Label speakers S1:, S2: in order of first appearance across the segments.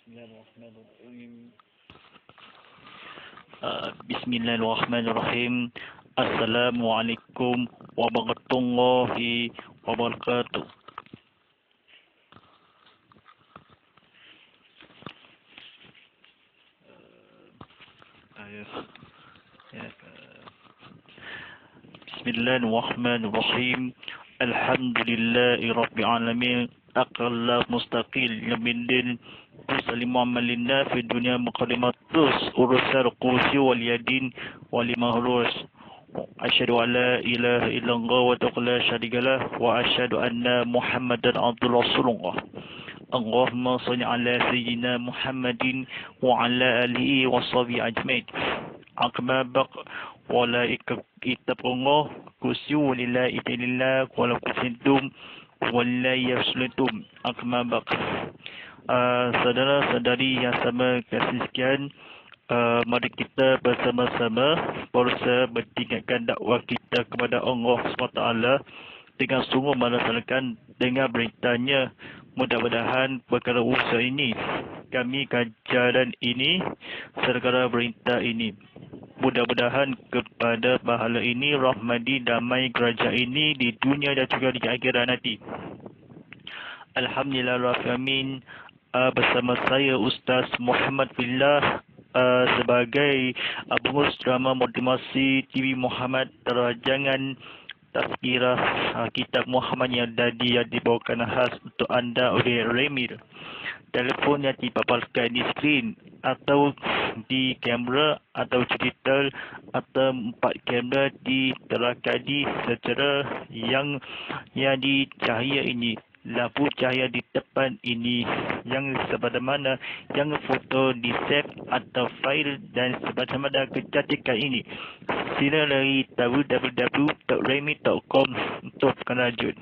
S1: Bismillahirrahmanirrahim. Bismillahirrahmanirrahim. Assalamualaikum warahmatullahi wabarakatuh. Bismillahirrahmanirrahim. Alhamdulillahi rabbil alamin. Aqalla mustaqil yamindin Muslimu amalina fi dunia muqaddimatus urusar qusi wal yadin wal mahrus. Asyhadu an la ilaha illallah wa la syarikalah wa asyhadu anna Muhammadan abdul rasulullah. Allahumma shalli ala sayyidina Muhammadin wa ala alihi wa sahbihi ajmain. Akma baq wa la ittaqullah kusiu lillahi illallah wa la kusintum wa la yaslutum. Akma baq. Saudara-saudari yang sama kasih sekian, mari kita bersama-sama berusaha mentingkatkan dakwah kita kepada Allah SWT dengan sungguh melaksanakan dengan beritanya. Mudah-mudahan perkara usaha ini, kami kajaran ini, serta berita ini, mudah-mudahan kepada pahala ini, rahmati damai kerajaan ini di dunia dan juga di akhirat nanti. Alhamdulillahirrahmanirrahim. Bersama saya Ustaz Muhammad Billah sebagai pengurus drama motivasi TV Muhammad Terajangan Tazkirah Kitab Muhammad yang dibawakan khas untuk anda oleh Remir. Telefon yang dipaparkan di skrin atau di kamera atau digital atau 4 kamera diterangkan secara yang di cahaya ini. Lampu cahaya di depan ini yang sebagaimana yang foto di save atau file dan sebagaimana kecantikan ini. Sila layari www.remi.com untuk penganjut.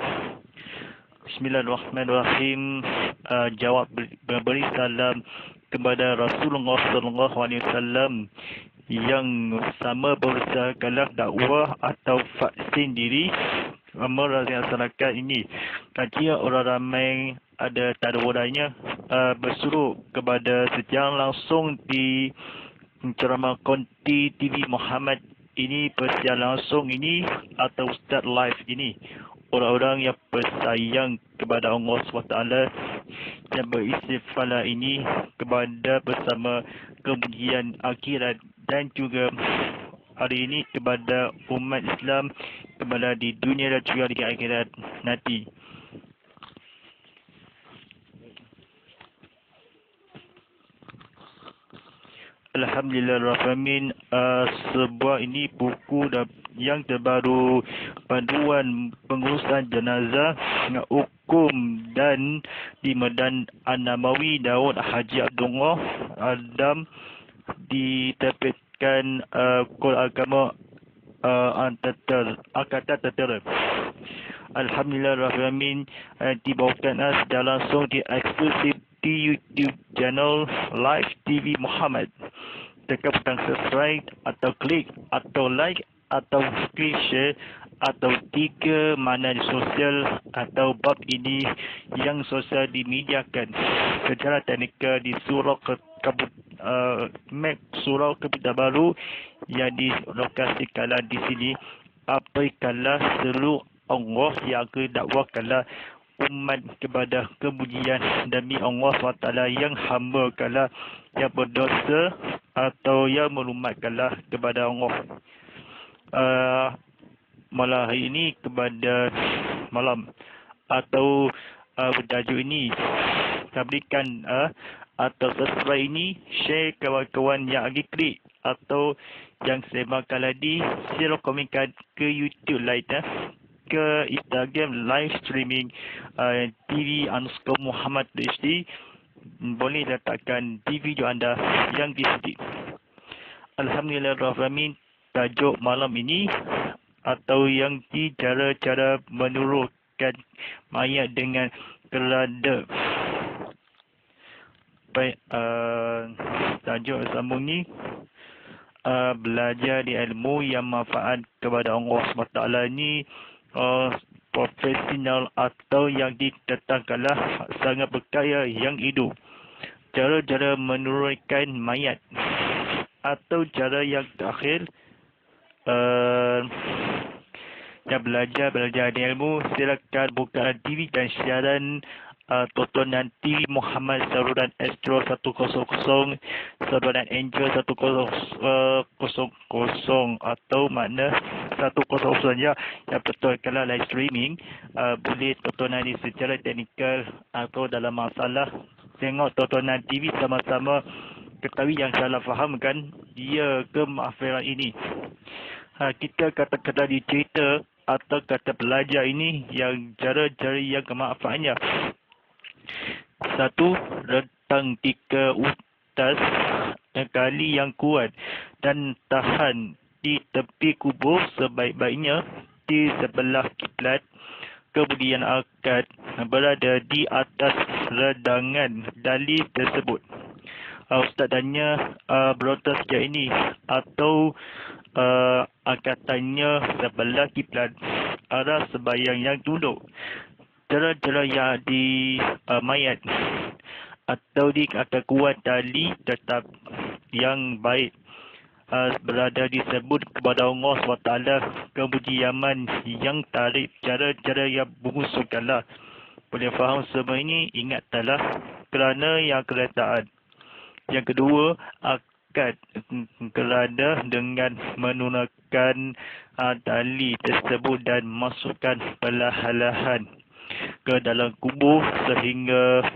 S1: Bismillahirrahmanirrahim. Jawab beri salam kepada Rasulullah SAW yang sama berusahakanlah dakwah atau vaksin diri melaksanakan ini. Kajian orang ramai ada tak ada wadahnya bersuruh kepada secara langsung di ceramah konti TV Muhammad ini, persiaran langsung ini atau start live ini. Orang-orang yang bersayang kepada Allah SWT yang beristighfar ini kepada bersama kemudian akhirat dan juga hari ini kepada umat Islam kepada di dunia dan juga di akhirat nanti. Alhamdulillahirrahmanirrahim. Sebuah ini buku yang terbaru, panduan pengurusan jenazah, hukum dan di Medan An-Namawi Daud Haji Abdullah Adam, diterbitkan Kol Agama Angkatan Tentera. Alhamdulillahirrahmanirrahim. Dibawakan secara langsung di eksklusif di YouTube channel Live TV Muhammad. Tekan butang subscribe atau klik atau like atau klik share atau 3 mana di sosial atau bab ini yang sosial dimediakan secara teknikal di surau surau Keputusan Baru yang dilokasikan di sini. Apabila seluruh Allah yang kedakwakanlah umat kepada kemuliaan demi Allah SWT yang hamba kalah yang berdosa atau yang melumatkanlah kepada Allah. Malam hari ini kepada malam atau bertajuk ini saya berikan atau subscribe ini, share kawan-kawan yang lagi klik atau yang sembahkan lagi, share komenkan ke YouTube live ke Instagram live streaming TV_Muhammad HD. Boleh letakkan di video anda yang disedih. Alhamdulillahirrahmanirrahim. Tajuk malam ini atau yang di cara-cara menurunkan mayat dengan kelada. Baik, tajuk sambung ni belajar di ilmu yang manfaat kepada Allah SWT ni profesional atau yang ditetapkanlah sangat berkaya yang hidup. cara-cara menurunkan mayat. Atau cara yang terakhir, yang belajar ilmu, silakan buka TV dan siaran tontonan TV Muhammad Saluran Astro 100, saluran Angel 100, atau makna 100 ya. Yang betul, kalau live streaming, boleh tontonan ini secara teknikal atau dalam masalah tengok tontonan TV sama-sama ketahui yang salah faham kan dia ke akhirat ini. Kita kata-kata di cerita atau kata belajar ini yang cara-cara yang kemanfaatnya. Satu, rentang 3 utas kali yang kuat dan tahan di tepi kubur sebaik-baiknya di sebelah kiblat. Kemudian akad berada di atas redangan dalil tersebut. Ustaz tanya berontak sejak ini atau angkatannya sebelah kiblat, arah sembahyang yang tunduk, cara-cara yang di mayat atau di akan kuat tali tetap yang baik berada disebut kepada Allah SWT, kemudian yang tarik cara-cara yang mengusulkanlah. Boleh faham semua ini, ingatlah kerana yang kerajaan. Yang kedua, akad kerana dengan menggunakan tali tersebut dan masukkan perlahan-lahan ke dalam kubur sehingga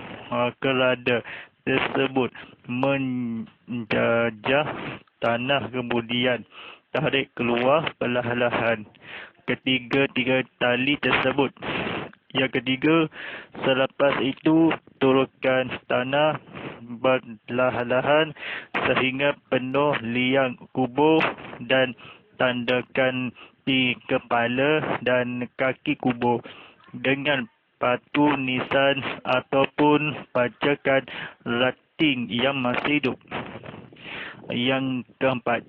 S1: kerada tersebut menjajah tanah, kemudian tarik keluar perlahan-lahan. Ketiga tali tersebut. Yang ketiga, selepas itu turunkan tanah perlahan-lahan sehingga penuh liang kubur dan tandakan di kepala dan kaki kubur dengan batu nisan ataupun bacakan rating yang masih hidup. Yang keempat,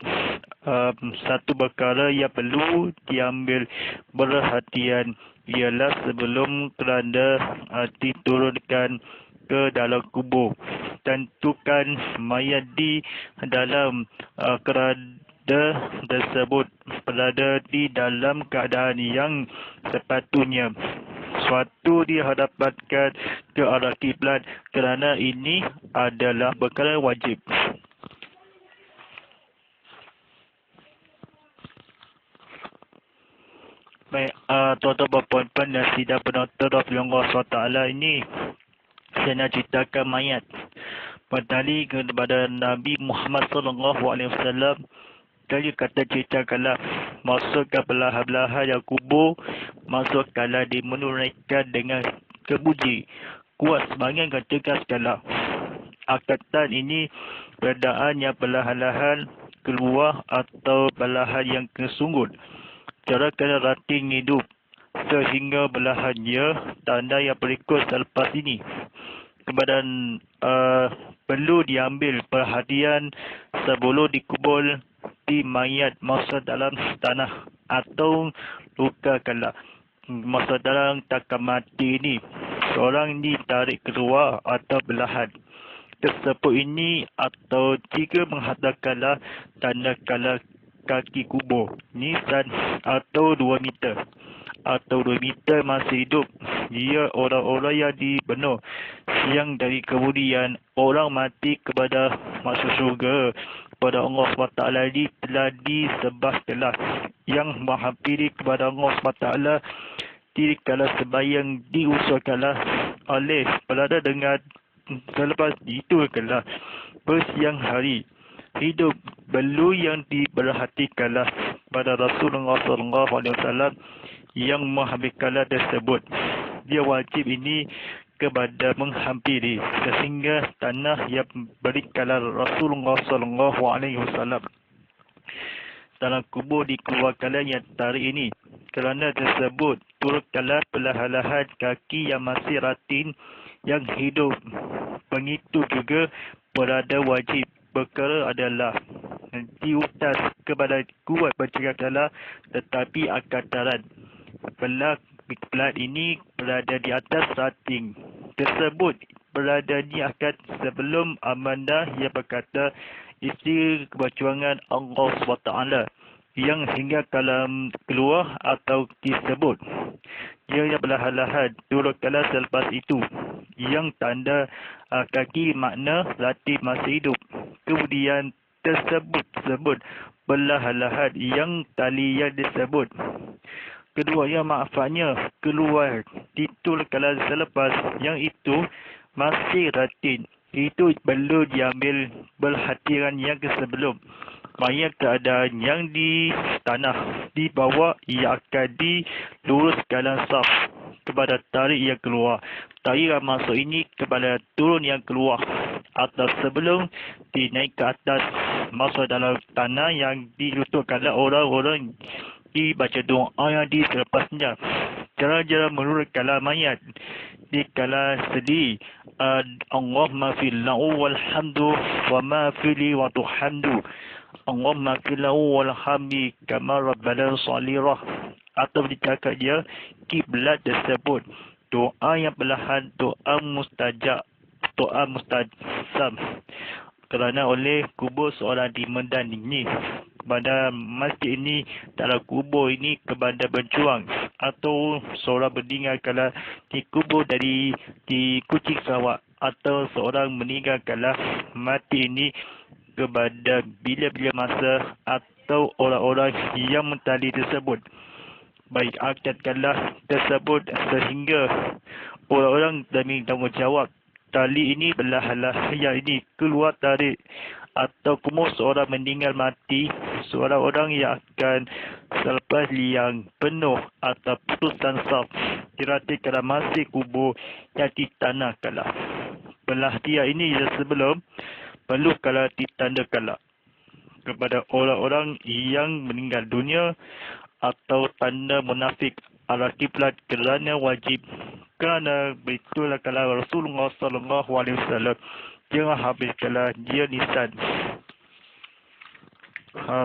S1: satu perkara yang perlu diambil perhatian ialah sebelum keranda diturunkan ke dalam kubur, tentukan mayat di dalam keranda tersebut berada di dalam keadaan yang sepatutnya, suatu dihadapkan ke arah kiblat, kerana ini adalah perkara wajib. Baik, tuan-tuan dan puan dan sidang penonton Allah SWT ini, saya nak ceritakan mayat. Bertali kepada Nabi Muhammad SAW, dia kata ceritakanlah, masukkan belahan-belahan yang kubur, masukkanlah dimenunaikan dengan kemuji. Kuat semangat dan tegaskanlah. Akatan ini berdaan yang perlahan-lahan keluar atau belahan yang kesunggut. Cara kena rating hidup sehingga belahannya tanda yang berikut selepas ini. Kemudian perlu diambil perhatian sebelum dikubur di mayat masa dalam tanah atau lukakanlah. Masa dalam takkan mati ini, seorang ditarik keluar atau belahan tersebut ini, atau jika menghadapkanlah tandakanlah kaki kubur nisan atau 2 meter atau 2 meter masih hidup. Dia orang-orang yang dibunuh siang dari kemudian orang mati kepada masuk syurga kepada Allah SWT ini telah disembah telah yang menghampiri kepada Allah SWT dikala sembahyang diusulkanlah oleh berada dengan selepas itu adalah bersiang hari hidup perlu yang diperhatikanlah pada Rasulullah SAW yang menghampirikanlah tersebut. Dia wajib ini kepada menghampiri sehingga tanah yang berikanlah Rasulullah SAW dalam kubur dikeluarkanlah yang tarik ini. Kerana tersebut turunkanlah perlahan-lahan kaki yang masih rating yang hidup. Begitu juga berada wajib perkara adalah diutas kepada kuat bercakaplah tetapi angkatan pelat ini berada di atas rating tersebut berada di akad sebelum Amanda yang berkata isteri keberjuangan Allah SWT yang hingga kalam keluar atau disebut ia berlahan-lahan dua kala selepas itu yang tanda kaki makna latih masih hidup. Kemudian tersebut berlahan-lahan yang tali yang disebut keduanya manfaatnya keluar titul kala selepas yang itu masih ratin. Itu perlu diambil perhatian yang sebelum banyak keadaan yang di tanah di bawah ia akan diluruskan saf kepada tarik yang keluar. Tarik yang masuk ini kepada turun yang keluar atau sebelum dinaik ke atas masuk dalam tanah yang dilututkan orang-orang dibaca doa yang di selepasnya. Cara-cara menurunkan mayat di kala sedih. Allahumma fillahu walhamdu wa ma fili wa tuhamdu. Allahumma fillahu walhamdi kama rabbana salirah. Atau dicakap dia kiblat tersebut. Doa yang perlahan, doa mustajab, doa mustajab. Kerana oleh kubur seorang di Medan ini kepada masjid ini dalam kubur ini kepada berjuang atau seorang meninggal kalau dikubur di Kucing Sarawak atau seorang meninggal kalau mati ini kepada bila-bila masa atau orang-orang yang mentali tersebut. Baik akadkanlah tersebut sehingga orang-orang demi tanggungjawab tali ini berlahan-lahan ini keluar tarik atau kumur seorang meninggal mati seorang orang yang akan selepas liang penuh atau putusan saf diratikan masih kubur yang ditanahkanlah. Perhatian ini sebelum perlu kalau ditandakanlah kepada orang-orang yang meninggal dunia atau tanda munafik ala kiblat kerana wajib kerana beitulah kalau Rasulullah SAW jangan habiskanlah dia lisan.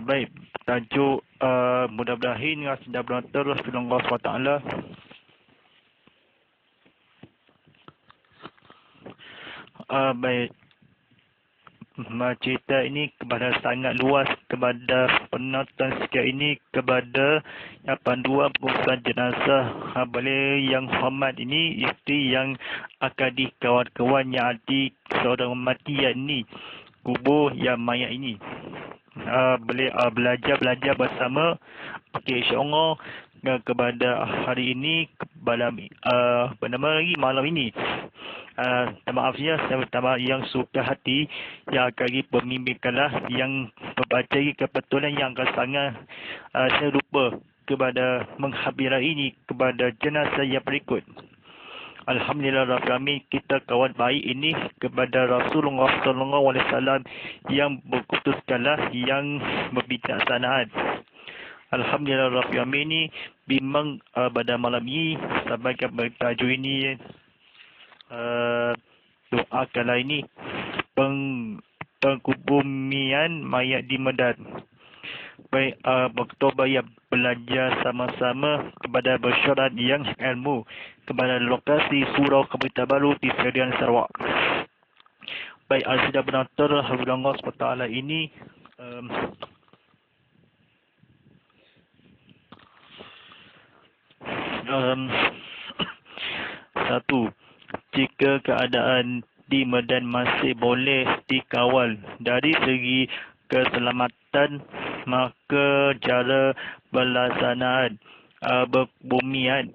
S1: Baik, tajuk mudah-mudahan dengan sedap penonton Rasulullah SWT. Baik, cerita ini kepada sangat luas kepada penonton sekalian ini kepada panduan pengurusan jenazah boleh yang hormat ini isteri yang akan dikawan-kawan yang ada seorang mati yang ini kubur yang mayat ini boleh belajar bersama. Okey, insya-Allah kepada hari ini malam ini maaf ya, saya minta yang suka hati yang akan pemimpinkanlah yang membaca kebetulan yang akan sangat saya lupa kepada menghabira ini kepada jenazah yang berikut. Alhamdulillah Rabbil Alamin, kita kawan baik ini kepada Rasulullah SAW yang berkutuskanlah yang berbijaksanaan. Alhamdulillah Rabbil Alamin ini bimbang pada malam ini sebagai tajuk ini doakanlah ini pengkubumian mayat di Medan. Baik, Oktober yang belajar sama-sama kepada bersyarat yang ilmu kepada lokasi Surau Kabupaten Baru di Serian Sarawak. Baik, sudah penonton Alhamdulillah SWT ini satu, jika keadaan di Medan masih boleh dikawal dari segi keselamatan, maka cara pelaksanaan berbumian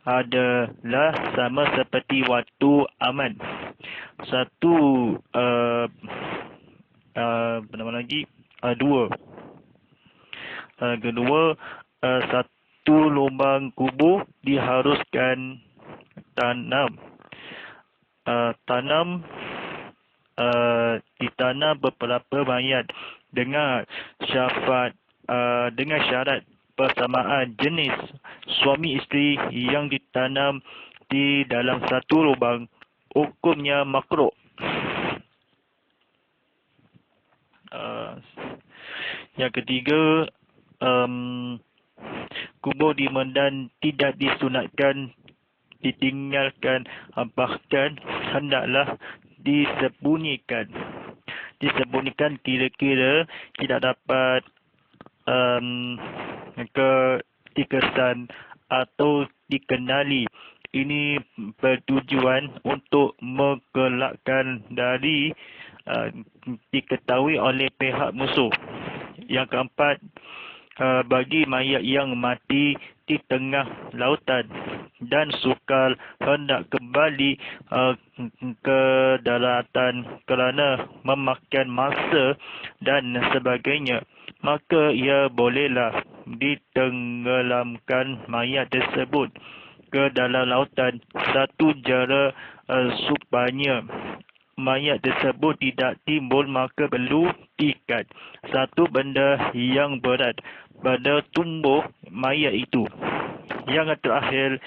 S1: adalah sama seperti waktu aman. Satu, kedua, satu lubang kubur diharuskan ditanam beberapa mayat dengan syarat persamaan jenis suami isteri yang ditanam di dalam satu lubang, hukumnya makruh. Yang ketiga, kubur di Medan tidak disunatkan, ditinggalkan, bahkan hendaklah disembunyikan. Disembunyikan kira-kira tidak dapat dikesan atau dikenali. Ini bertujuan untuk mengelakkan dari diketahui oleh pihak musuh. Yang keempat, bagi mayat yang mati di tengah lautan dan sukar hendak kembali ke daratan kerana memakan masa dan sebagainya, maka ia bolehlah ditenggelamkan mayat tersebut ke dalam lautan. Satu cara supaya mayat tersebut tidak timbul, maka perlu diikat satu benda yang berat pada tubuh mayat itu. Yang terakhir,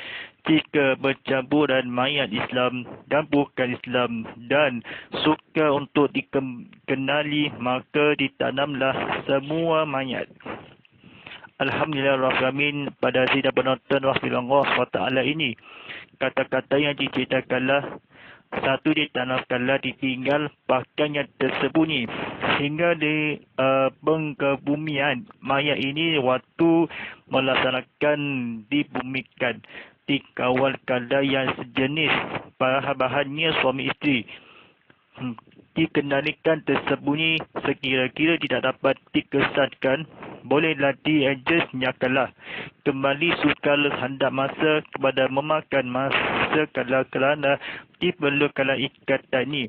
S1: jika bercampuran mayat Islam dan bukan Islam dan suka untuk dikenali, maka ditanamlah semua mayat. Alhamdulillah pada sidang penonton Rasulullah SWT ini, kata-kata yang diceritakanlah, satu ditanamkanlah, ditinggal, bahkan yang tersembunyi hingga di pengkebumian mayat ini waktu melaksanakan dibumikan, dikawalkanlah yang sejenis bahan-bahannya suami isteri, dikenalikan tersembunyi sekira-kira tidak dapat dikesankan, bolehlah diadjustnyakanlah kembali sukar hendak masa kepada memakan masa kerana diperlukanlah ikatan ini.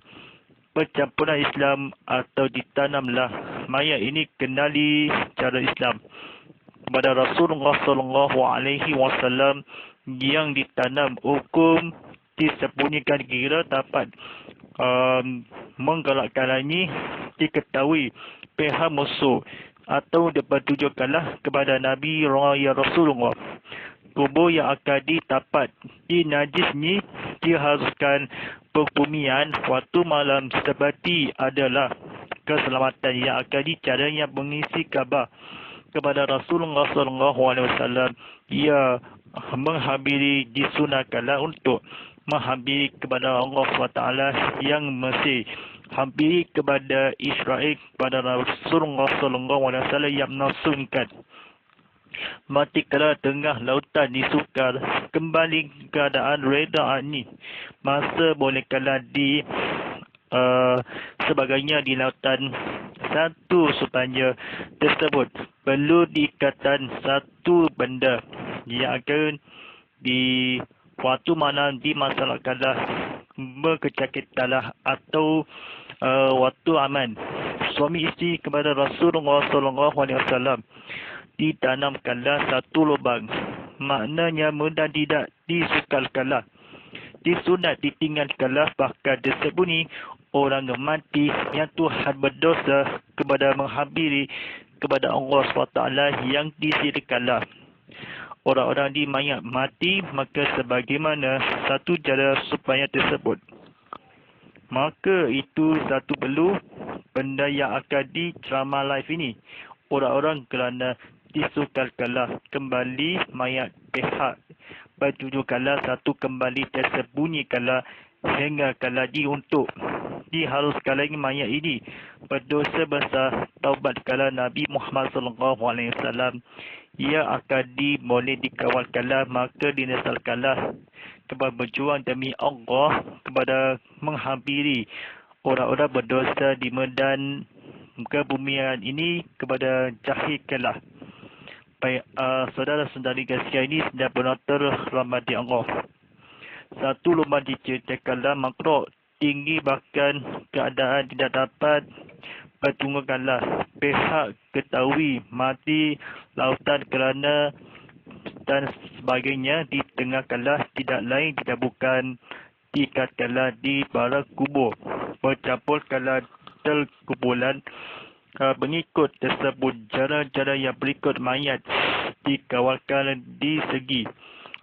S1: Percampuran Islam atau ditanamlah mayat ini kenali cara Islam kepada Rasulullah SAW yang ditanam hukum disembunyikan kira dapat menggalakkan ini diketahui pihak musuh atau dipertujukanlah kepada Nabi Raya Rasulullah. Kubur yang akan ditapat di najis ni diharuskan pembumian waktu malam seperti adalah keselamatan yang akan dicari yang mengisi khabar kepada Rasulullah SAW. Ia menghampiri disunahkanlah untuk menghampiri kepada Allah SWT yang mesti hampiri kepada Israel kepada Rasulullah SAW yang menasungkan mati kala tengah lautan disukar kembali keadaan reda ini, masa boleh kala di sebagainya di lautan. Satu supaya tersebut perlu diikatan satu benda yang akan di waktu mana dimasalahkanlah berkecakitanlah atau waktu aman suami isteri kepada Rasulullah SAW, ditanamkanlah satu lubang, maknanya mudah tidak disukalkanlah, disunat ditinggalkanlah, bahkan tersembunyi orang mati yang Tuhan berdosa kepada menghampiri kepada Allah SWT yang disediakanlah orang-orang di mayat mati, maka sebagaimana satu cara supaya tersebut, maka itu satu perlu benda yang akan diceramah live ini orang-orang kerana disukalkanlah kembali mayat pihak bertujukanlah satu kembali tersembunyikanlah hingga lagi untuk diharuskan lagi mayat ini berdosa besar taubat kala Nabi Muhammad SAW. Ia akan boleh dikawalkanlah, maka dinasalkanlah kepada berjuang demi Allah kepada menghampiri orang-orang berdosa di medan kebumian ini kepada jahilkanlah. Baik, saudara-saudari kasihan ini sedang penonton rahmati Allah. Satu lubang diceritakanlah makhluk tinggi bahkan keadaan tidak dapat bertunggukanlah pihak ketahui mati lautan kerana dan sebagainya, ditengahkanlah tidak lain tidak bukan diikatkanlah di bara kubur, bercampurkanlah terkumpulan mengikut tersebut. Cara-cara yang berikut mayat dikawalkan di segi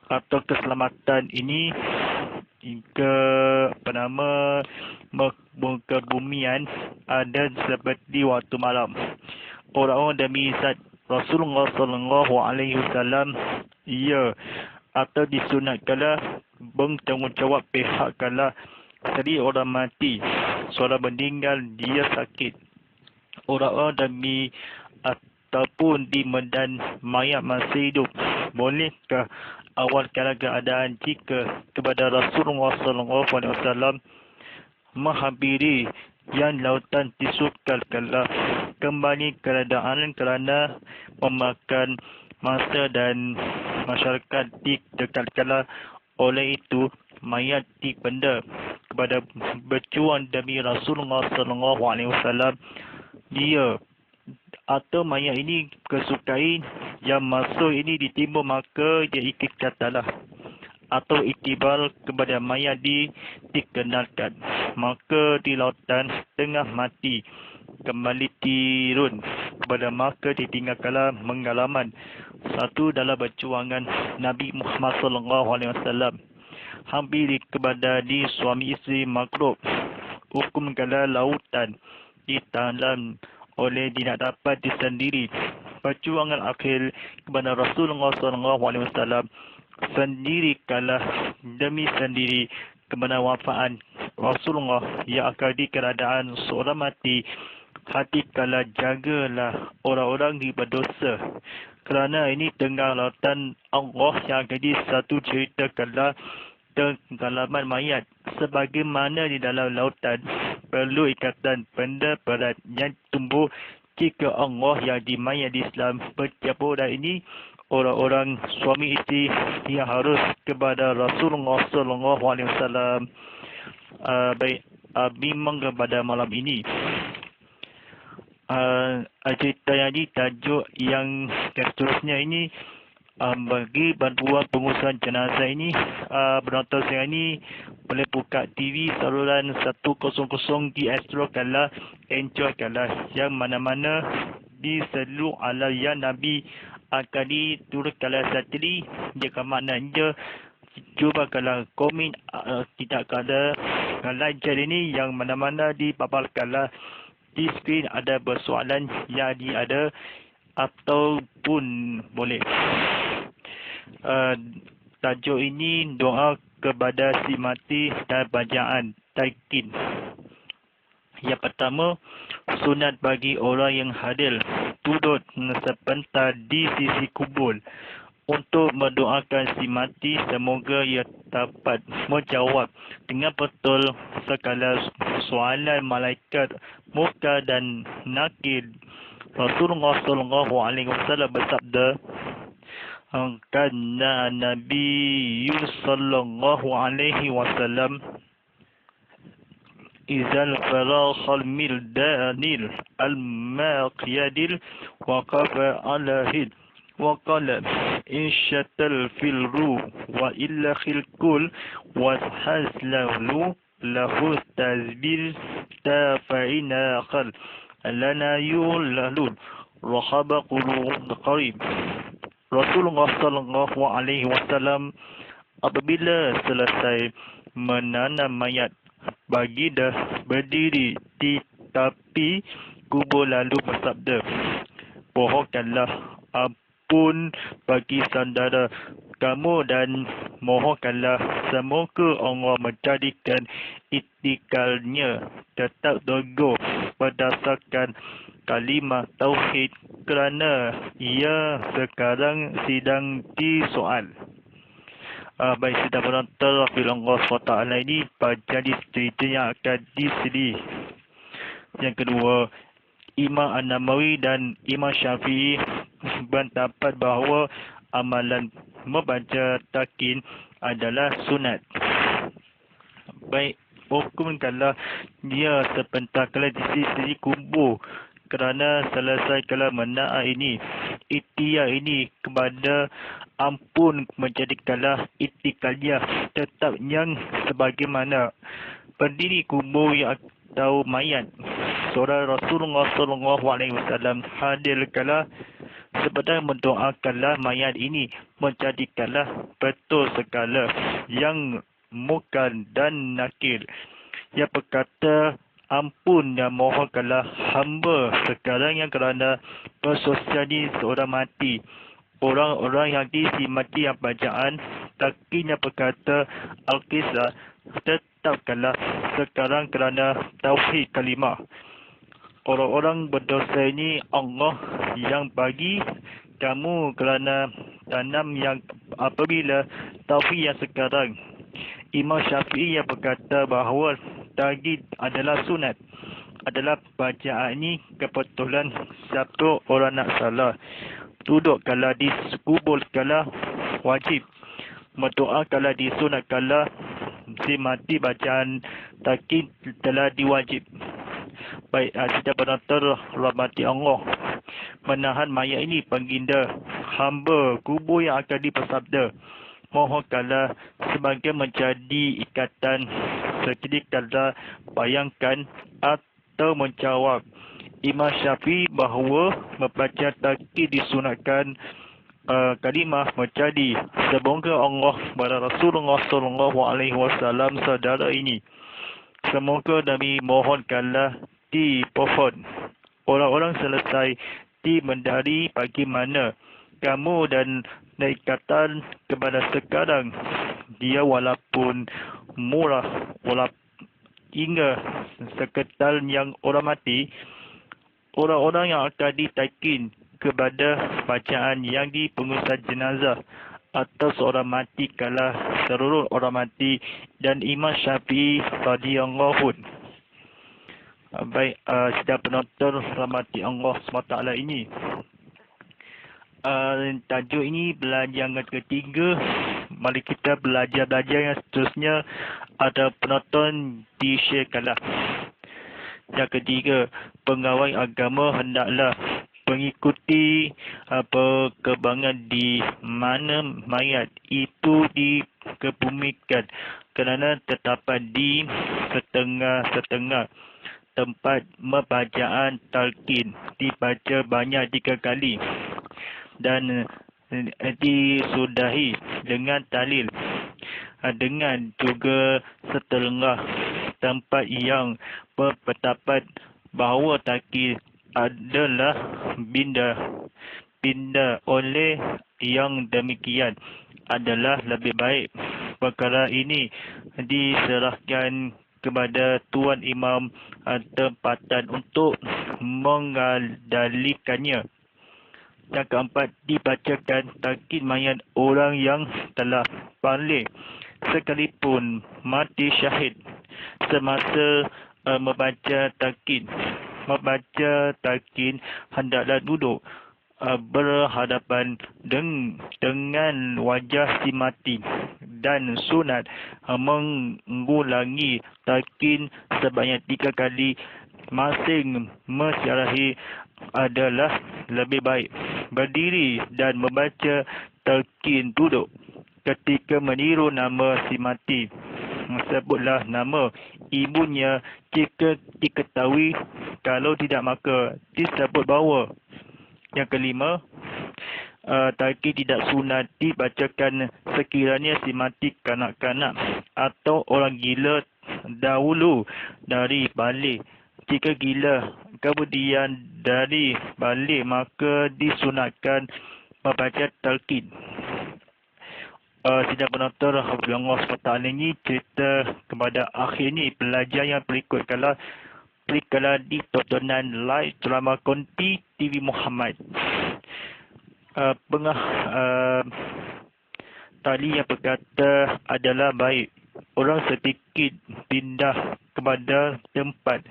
S1: atau keselamatan ini ke kebumian ada seperti waktu malam. Orang-orang demi zat Rasulullah SAW, ia atau disunatkanlah bertanggungjawab pihak kala Jadi orang mati, seorang meninggal, dia sakit. Orang-orang demi ataupun di medan mayat masih hidup. Bolehkah awal keadaan jika kepada Rasulullah SAW menghampiri yang lautan disukarkanlah kembali keadaan kerana memakan masa dan masyarakat didekatkanlah. Oleh itu mayat dipenda kepada berjuang demi Rasulullah SAW. Dia atau mayat ini kesukai yang masuk ini ditimbun, maka dia ikut katalah atau iktibar kepada mayat dikenalkan. Maka di lautan tengah mati kembali turun kepada, maka ditinggalkanlah pengalaman satu dalam perjuangan Nabi Muhammad SAW. Hampir kepada di suami isteri makhluk, hukum kala lautan ditahan oleh tidak dapat disendiri. Perjuangan akhir kepada Rasulullah SAW sendiri kalah demi sendiri kepada wafat Rasulullah yang akan di keadaan seorang mati. Hati kala jagalah orang-orang di berdosa, kerana ini tengah lautan Allah yang jadi satu cerita kala pengalaman mayat. Sebagaimana di dalam lautan perlu ikatan benda berat yang tumbuh jika Allah yang di mayat di Islam bercampur, dan ini orang-orang suami isteri yang harus kepada Rasulullah SAW. Baik, bimbang kepada malam ini. Cerita yang ini, tajuk yang seterusnya ini, bagi bantuan pengurusan jenazah ini, penonton saya ini boleh buka TV saluran 100 di Astro Kala, enjoy Kala, yang mana-mana di seluruh alam yang Nabi akan diturut Kala satri. Jika maknanya cuba Kala komen, tidak Kala like ini yang mana-mana di babal Kala di skrin ada persoalan yang ada ataupun boleh. Tajuk ini doa kepada si mati dan bacaan talqin. Yang pertama, sunat bagi orang yang hadir duduk sebentar di sisi kubur untuk mendoakan si mati, semoga ia dapat menjawab dengan betul segala soalan malaikat muka dan nakir. Rasulullah SAW bersabda, karena Nabi sallallahu alaihi wasallam izal farakhal mildanil al-maqyadil waqafa alahid waqala insyatal filru wa illa khilkul washazlahu lahu tazbil tafa'ina khal lana yulalun rahaba qulun qarib. Rasulullah SAW apabila selesai menanam mayat, baginda berdiri di tepi kubur lalu bersabda, mohonkanlah ampun bagi saudara kamu dan mohonkanlah semoga Allah menjadikan itikalnya tetap teguh berdasarkan kalimah tauhid, kerana ia sekarang sedang disoal. Baik, sedang menonton Allah SWT ini jadi cerita yang akan disedih. Yang kedua, Imam An-Nawawi dan Imam Syafi'i berpendapat bahawa amalan membaca talqin adalah sunat. Baik, hukumkanlah dia sebentar kala di sisi kubur, kerana selesai kala mena'a ini, ikhtiar ini kepada ampun menjadikanlah itikalnya tetap yang sebagaimana berdiri kubur yang atau mayat. Seorang Rasulullah SAW hadir kala sebentar mendoakanlah mayat ini, menjadikanlah betul segala yang mukan dan nakir. Yang berkata, ampun dan mohonkanlah hamba sekarang yang kerana bersosial ini seorang mati. Orang-orang yang mati yang bacaan talqin yang berkata Al-Qisah tetap tetapkanlah sekarang kerana tauhid kalimah. Orang-orang berdosa ini Allah yang bagi kamu kerana tanam yang apabila tauhid yang sekarang. Imam Syafi'i yang berkata bahawa tajdid adalah sunat, adalah bacaan ini kebetulan siapa orang nak salah. Duduk kalau dikubur kalau wajib. Berdoa kalau disunat kalau si mati bacaan takin telah diwajib. Baik, kita penonton rahmati Allah. Menahan mayat ini baginda hamba kubur yang akan dipersabda. Mohon kalau sebagai menjadi ikatan sedikitlah bayangkan atau menjawab. Imam Syafi'i bahawa membaca takin disunatkan kalimah menjadi semoga Allah kepada Rasulullah SAW saudara ini. Semoga Nabi mohonkanlah di pohon. Orang-orang selesai di mendari bagaimana kamu dan ikatan kepada sekarang. Dia walaupun murah, walaupun hingga seketal yang orang mati, orang-orang yang akan ditakin kepada bacaan yang di pengurusan jenazah atau seorang mati kalah seluruh orang mati dan Imam Syafi'i radhiyallahu anhu. Baik, sedang penonton rahmati Allah SWT ini. Tajuk ini belajar yang ketiga. Mari kita belajar yang seterusnya. Ada penonton di-sharekanlah. Yang ketiga, pengawal agama hendaklah mengikuti perkembangan di mana mayat itu dikebumikan kerana terdapat di setengah-setengah tempat pembacaan talqin dibaca banyak 3 kali dan disudahi dengan tahlil dengan juga setengah tempat yang berpendapat bahawa talqin adalah pindah oleh yang demikian adalah lebih baik. Perkara ini diserahkan kepada Tuan Imam tempatan untuk mengendalikannya. Yang keempat, dibacakan talqin mayat orang yang telah balik sekalipun mati syahid semasa membaca talqin. Membaca talqin hendaklah duduk berhadapan dengan wajah si mati dan sunat mengulangi talqin sebanyak 3 kali masing mensyarahi adalah lebih baik. Berdiri dan membaca talqin duduk. Ketika meniru nama si mati, sebutlah nama ibunya jika diketahui, kalau tidak maka disebut bahawa. Yang kelima, talqin tidak sunat dibacakan sekiranya si mati kanak-kanak atau orang gila dahulu dari balik. Jika gila kemudian dari balik, maka disunatkan membaca talqin. Sidang penonton Allah SWT ini cerita kepada akhir ni pelajar yang berikut kalau di tontonan live drama Konti TV Muhammad. Tali yang berkata adalah baik orang sedikit pindah kepada tempat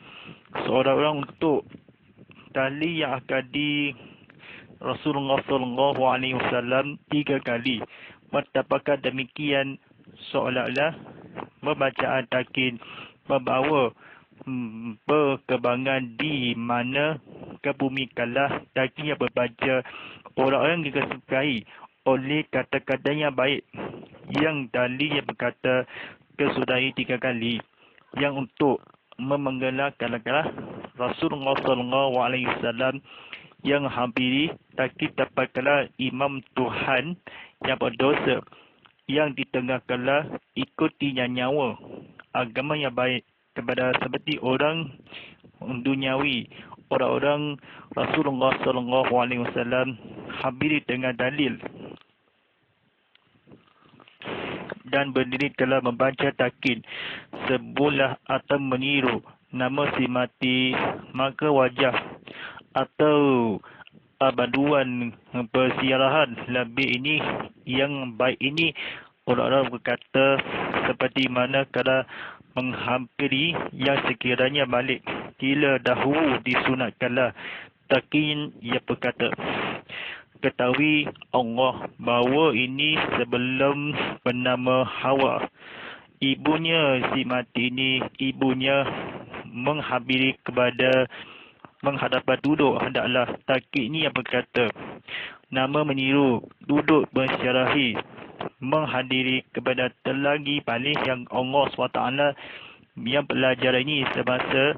S1: seorang orang untuk tali yang akan di Rasulullah SAW 3 kali. Mendapatkan demikian seolah-olah membacaan talqin membawa perkembangan di mana kebumikanlah talqin yang berbaca orang-orang yang disukai oleh kata-kata yang baik. Yang dalil yang berkata kesudahi 3 kali. Yang untuk memenggelar kala-kala Rasulullah SAW yang hampiri talqin dapatkanlah imam Tuhan yang berdosa yang di tengah kala ikutinya nyawa agama yang baik kepada seperti orang duniawi. Orang-orang Rasulullah SAW hampiri dengan dalil. dan berdiri telah membaca takin sebulah atau meniru nama si mati, maka wajah atau banduan persiarahan lebih ini yang baik ini, orang-orang berkata seperti mana kalau menghampiri yang sekiranya balik bila dahulu disunatkanlah takin. Ia berkata, ketahui Allah bahawa ini sebelum bernama Hawa, ibunya si mati ini, ibunya menghampiri kepada menghadapan duduk hendaklah takin ini. Yang berkata, nama meniru duduk bersyarahi menghadiri kepada telagi balik yang Allah SWT yang belajar ini semasa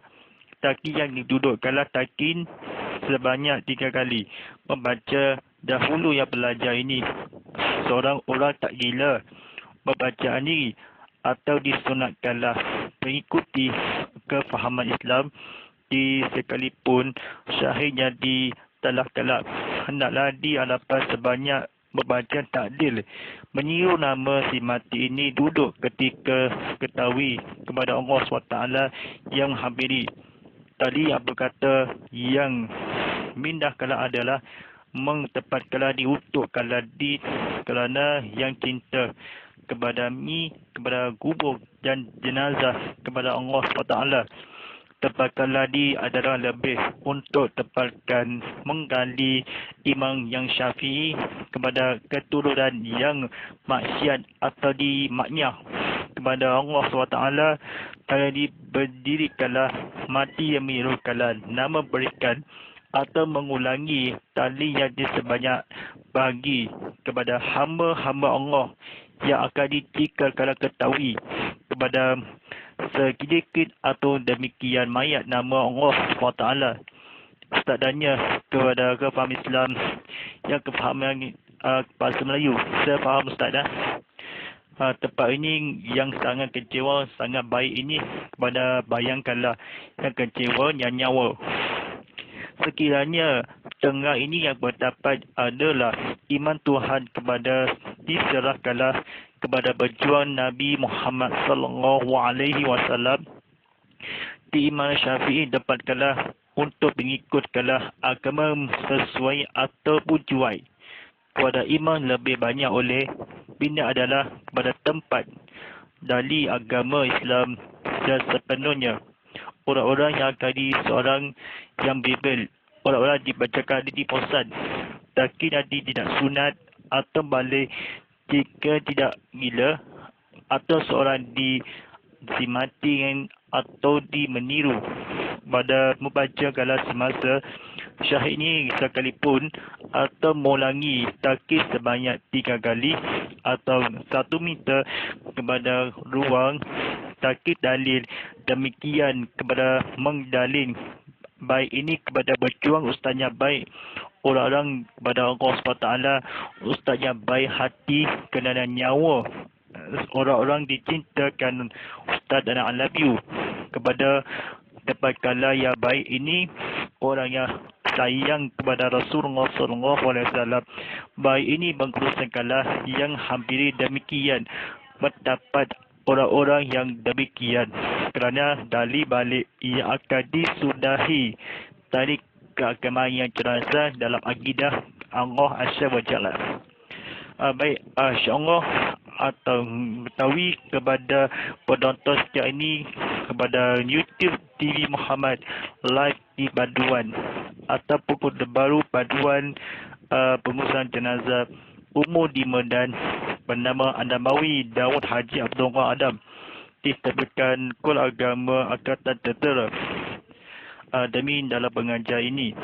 S1: takin yang didudukkanlah takin sebanyak 3 kali membaca dahulu yang belajar ini. Seorang orang tak gila membacaan ini atau disunatkanlah mengikuti kefahaman Islam di sekalipun syahidnya di talak-talak, hendaklah di hadapan sebanyak membaca takdil meniru nama si mati ini duduk ketika ketahui kepada Allah SWT yang hampiri. Tadi yang berkata yang mindahkanlah adalah mentempatkanlah diutukkanlah di kerana yang cinta kepada mi, kepada kubur dan jenazah kepada Allah SWT. Tempatkanlah di adalah lebih untuk tempatkan menggali Imam yang Syafi'i kepada keturunan yang maksiat atau di maknyah kepada Allah SWT. Tadi berdirikanlah mati yang menirukanlah nama berikan atau mengulangi tali yang sebanyak bagi kepada hamba-hamba Allah yang akan dicikal kalau ketahui kepada sedikit atau demikian mayat nama Allah SWT. Ustaznya kepada kefaham Islam yang kefahaman bahasa Melayu, saya faham Ustaz dah. Tempat ini yang sangat kecewa, sangat baik ini kepada bayangkanlah yang kecewa yang nyawa. Sekiranya tengah ini yang berdapat adalah iman Tuhan kepada diserahkanlah kepada berjuang Nabi Muhammad sallallahu alaihi wasallam. Di Imam Syafi'i dapatkanlah untuk mengikutkanlah agama sesuai ataupun cuai kepada iman lebih banyak oleh bina adalah kepada tempat dari agama Islam dan sepenuhnya. Orang-orang yang tadi seorang yang bebel, orang-orang dibacakan di posan, tapi nanti tidak sunat atau balik jika tidak gila atau seorang dimati atau meniru pada membaca kalau semasa syahid ini sekalipun atau mengulangi takis sebanyak 3 kali atau 1 meter kepada ruang takis dalil demikian kepada mengdalil baik ini kepada berjuang ustaznya baik orang-orang kepada Allah SWT, ustaznya baik hati kerana nyawa orang-orang dicintakan ustaz dan I love you kepada dapatkanlah yang baik ini orang yang sayang kepada Rasulullah SAW. Baik ini mengkurusankanlah yang hampiri demikian mendapat orang-orang yang demikian kerana dari balik ia akan disudahi dari keagamaan yang cerasa dalam akidah Allah Azza wa Jalla. Baik, insyaAllah atau mengetahui kepada penonton setiap ini kepada YouTube TV Muhammad live di Baduan ataupun baru Baduan pengurusan jenazah umur di Medan bernama Adamawi Daud Haji Abdullah Adam diterbitkan Kul Agama Angkatan Tentera. Demi dalam pengajar ini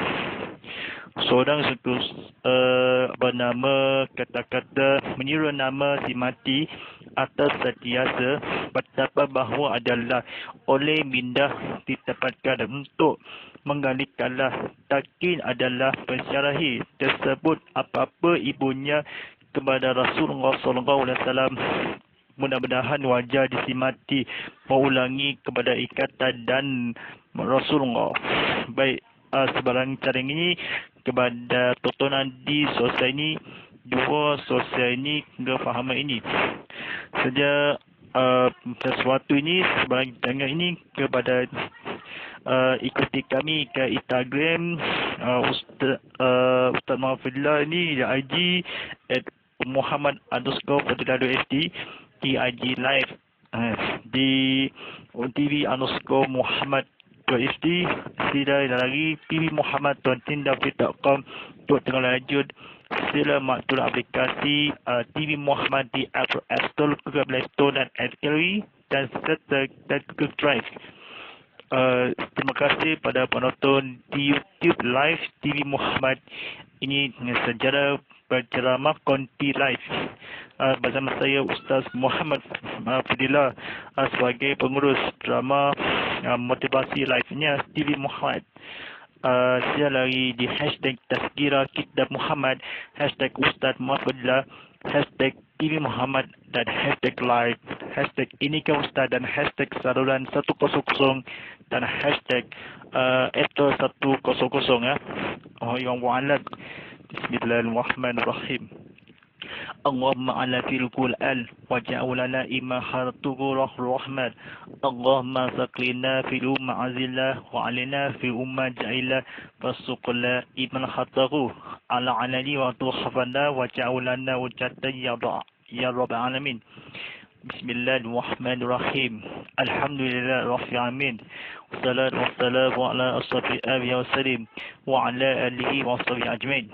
S1: seorang bernama kata-kata meniru nama si mati atas setiasa betapa bahawa adalah oleh mindah ditempatkan untuk menggalikanlah takin adalah pensyarahi tersebut apa-apa ibunya kepada Rasulullah SAW. Mudah-mudahan wajah disimati mengulangi kepada ikatan dan Rasulullah. Baik, sebarang cara ini kepada tontonan di sosial ini, dua sosial ini, kefahaman ini. saja sesuatu ini sebarang jangan ini kepada ikuti kami ke Instagram Ustaz Mahfidillah ini IG @Muhammad_Fadilah_SD di IG live di TV_Muhammad.SD sila lagi tvmuhammad.tindavid.com untuk tengah lanjut sila maktul aplikasi TV Muhammad di App Store, Google Play Store dan Android dan serta Google Drive. Terima kasih pada penonton di YouTube Live TV Muhammad ini dengan sejarah berceramah konti live bersama saya Ustaz Muhammad Fadilah sebagai pengurus drama motivasi live-nya TV Muhammad. Saya lagi di hashtag Tazkirah Kitab Muhammad, hashtag Ustaz Muhammad, hashtag TV Muhammad dan hashtag live, hashtag Inikah Ustaz dan hashtag saluran 100 dan hashtag Eto 100 ya. Oh yang wa'alam. Bismillahirrahmanirrahim. Allahumma ala fil Qur'an waj'alna imaharatuhu rahman. Allahumma saqlina fil ma'azillah wa alina fil umma ja'ila fasuqla iman khatahu ala alani wa tuhafana waj'alna wajatan ya rabbal alamin. Bismillahirrahmanirrahim. Alhamdulillah rabbil alamin. Wassalatu wassalamu ala asyrafil anbiya'i wassalim wa ala alihi wa sahbihi ajmain.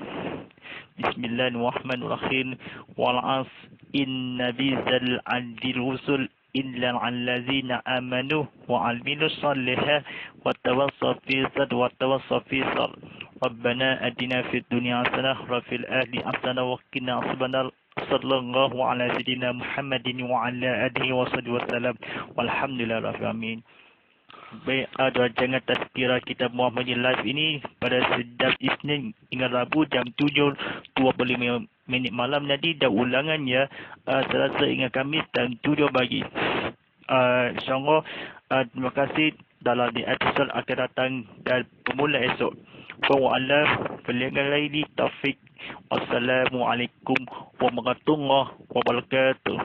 S1: Bismillahirrahmanirrahim. Wal 'asr inna bizal 'adil rusul illa allazina amanu wa 'amilus shalihat wa tawassaw bis sabr wa tawassaw bis sabr. Rabbana atina fid dunya hasanah wa fil akhirati hasanah wa qina adzabannar. Sallallahu ala sayyidina Muhammadin wa ala alihi wa sahbihi wasallam. Walhamdulillah rabbil alamin. Baik, jangan Tazkirah Kitab Muhammad live ini pada setiap Isnin hingga Rabu jam 7.25 malam nanti, dan ulangannya Selasa hingga Khamis jam 7 pagi. InsyaAllah, terima kasih dalam di episod akan datang dan pemula esok. Wa'alam Fali'alaini Taufiq. Wassalamualaikum warahmatullahi wabarakatuh.